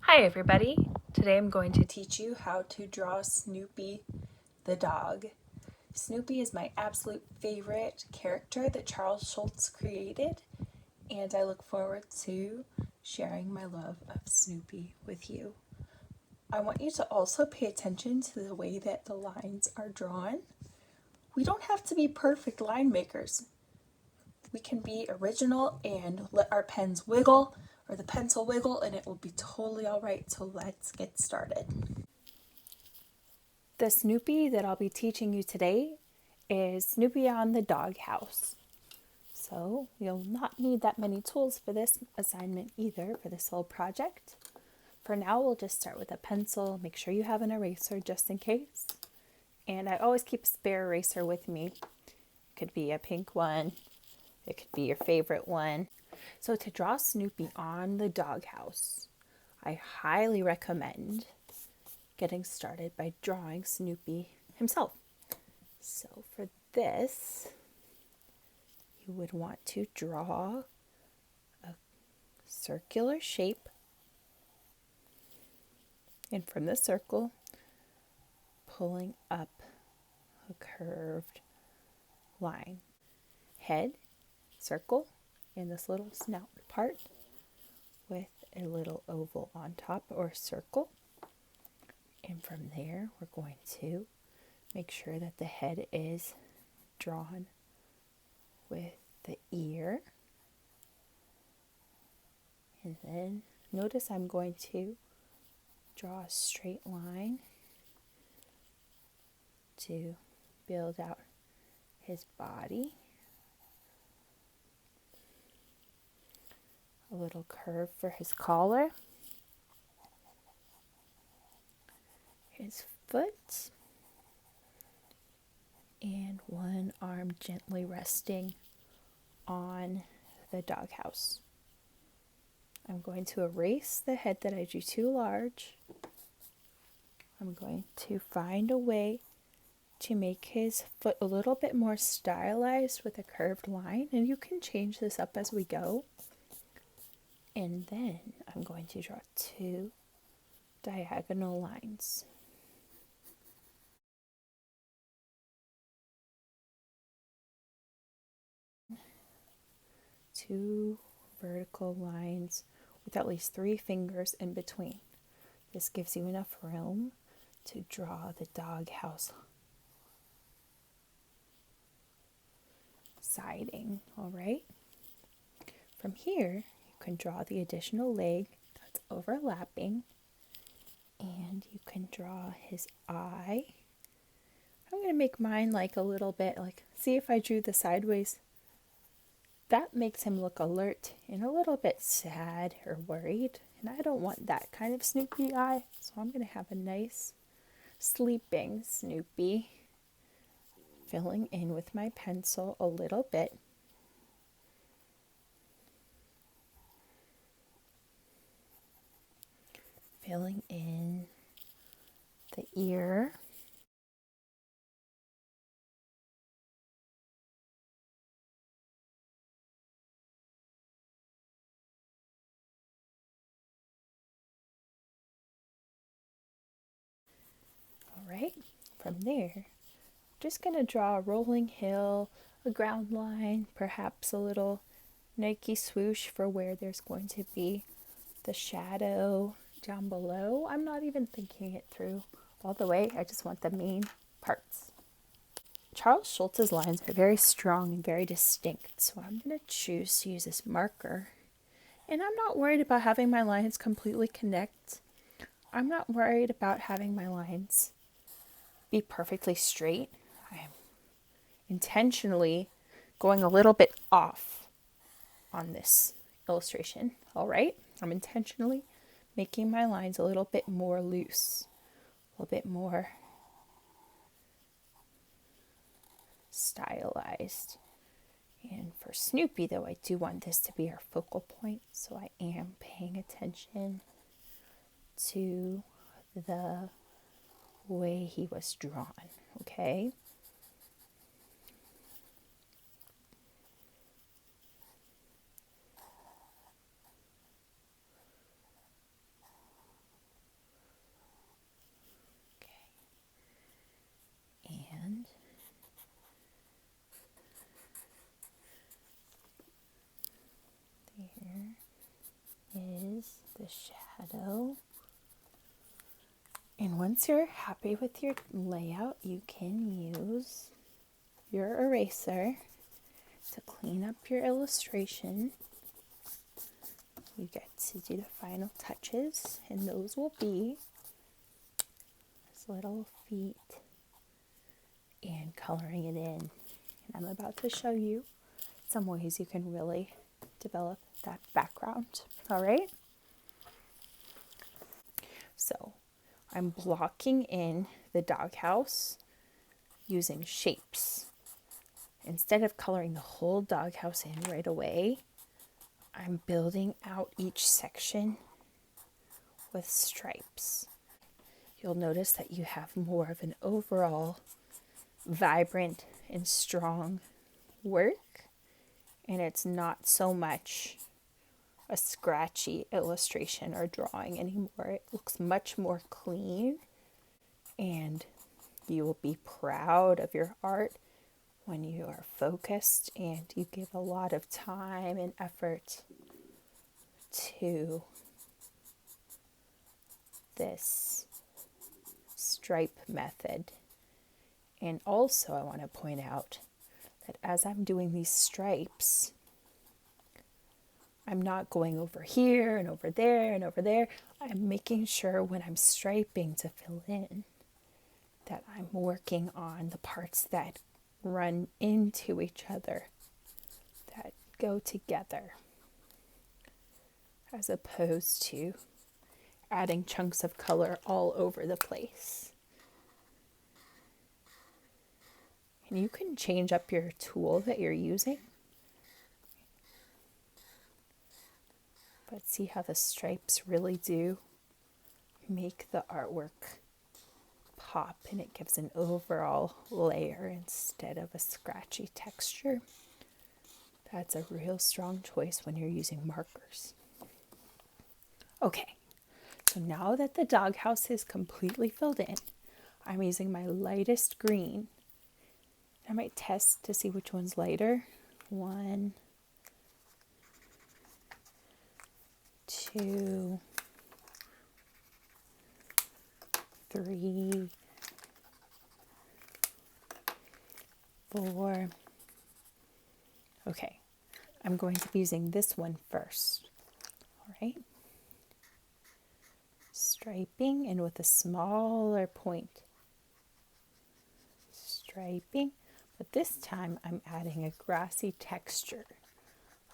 Hi everybody! Today I'm going to teach you how to draw Snoopy the dog. Snoopy is my absolute favorite character that Charles Schulz created, and I look forward to sharing my love of Snoopy with you. I want you to also pay attention to the way that the lines are drawn. We don't have to be perfect line makers. We can be original and let our pens wiggle or the pencil wiggle, and it will be totally all right. So let's get started. The Snoopy that I'll be teaching you today is Snoopy on the doghouse. So you'll not need that many tools for this assignment either, for this whole project. For now, we'll just start with a pencil. Make sure you have an eraser just in case. And I always keep a spare eraser with me. It could be a pink one. It could be your favorite one. So to draw Snoopy on the doghouse, I highly recommend getting started by drawing Snoopy himself. So for this, you would want to draw a circular shape, and from the circle, pulling up a curved line. Head, circle, and this little snout part with a little oval on top or circle. And from there, we're going to make sure that the head is drawn with the ear. And then notice I'm going to draw a straight line to build out his body. A little curve for his collar. His foot. And one arm gently resting on the doghouse. I'm going to erase the head that I drew too large. I'm going to find a way to make his foot a little bit more stylized with a curved line, and you can change this up as we go. And then I'm going to draw two diagonal lines. Two vertical lines with at least 3 fingers in between. This gives you enough room to draw the doghouse siding, all right? From here, you can draw the additional leg that's overlapping, and you can draw his eye. I'm going to make mine like a little bit like, see if I drew the sideways. That makes him look alert and a little bit sad or worried, and I don't want that kind of Snoopy eye, so I'm going to have a nice sleeping Snoopy, filling in with my pencil a little bit. Filling in the ear. All right, from there, just going to draw a rolling hill, a ground line, perhaps a little Nike swoosh for where there's going to be the shadow down below. I'm not even thinking it through all the way. I just want the main parts. Charles Schulz's lines are very strong and very distinct, so I'm going to choose to use this marker. And I'm not worried about having my lines completely connect. I'm not worried about having my lines be perfectly straight. I'm intentionally going a little bit off on this illustration, all right? I'm intentionally making my lines a little bit more loose, a little bit more stylized. And for Snoopy, though, I do want this to be our focal point, so I am paying attention to the way he was drawn, okay? the shadow. And once you're happy with your layout, you can use your eraser to clean up your illustration. You get to do the final touches, and those will be his little feet and coloring it in. And I'm about to show you some ways you can really develop that background. All right? So I'm blocking in the doghouse using shapes. Instead of coloring the whole doghouse in right away, I'm building out each section with stripes. You'll notice that you have more of an overall vibrant and strong work, and it's not so much a scratchy illustration or drawing anymore. It looks much more clean, and you will be proud of your art when you are focused and you give a lot of time and effort to this stripe method. And also I want to point out that as I'm doing these stripes, I'm not going over here and over there and over there. I'm making sure when I'm striping to fill in that I'm working on the parts that run into each other, that go together, as opposed to adding chunks of color all over the place. And you can change up your tool that you're using, but see how the stripes really do make the artwork pop, and it gives an overall layer instead of a scratchy texture. That's a real strong choice when you're using markers. Okay, so now that the doghouse is completely filled in, I'm using my lightest green. I might test to see which one's lighter. 1, 2, 3, 4. Okay, I'm going to be using this one first. All right. Striping, and with a smaller point. Striping, but this time I'm adding a grassy texture.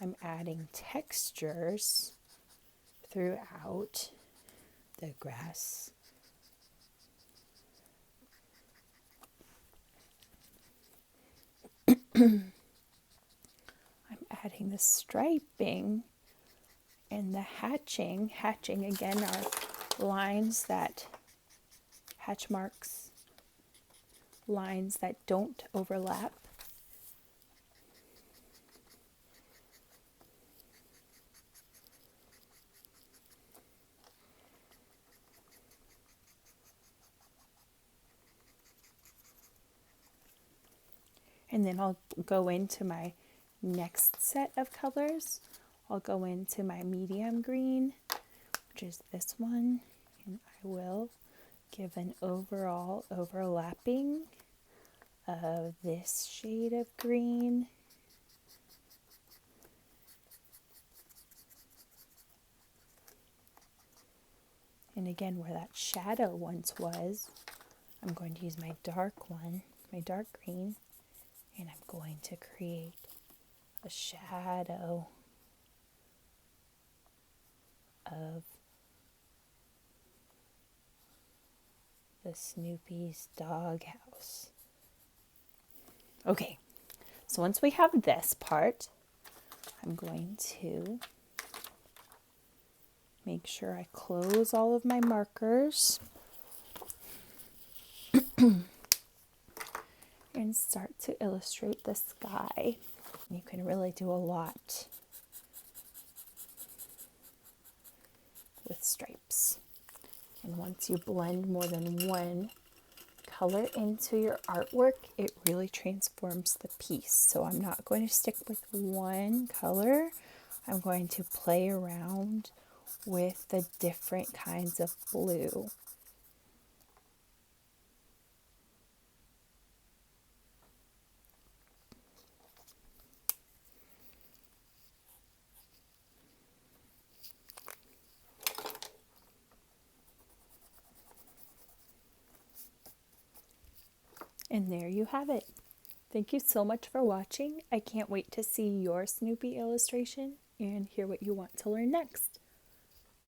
I'm adding textures throughout the grass. I'm adding the striping and the hatching. Hatching again are lines that, hatch marks, lines that don't overlap. And then I'll go into my next set of colors. I'll go into my medium green, which is this one, and I will give an overall overlapping of this shade of green. And again, where that shadow once was, I'm going to use my dark one, my dark green, and I'm going to create a shadow of the Snoopy's doghouse. Okay, so once we have this part, I'm going to make sure I close all of my markers and start to illustrate the sky. You can really do a lot with stripes. And once you blend more than one color into your artwork, it really transforms the piece. So I'm not going to stick with one color. I'm going to play around with the different kinds of blue. And there you have it. Thank you so much for watching. I can't wait to see your Snoopy illustration and hear what you want to learn next.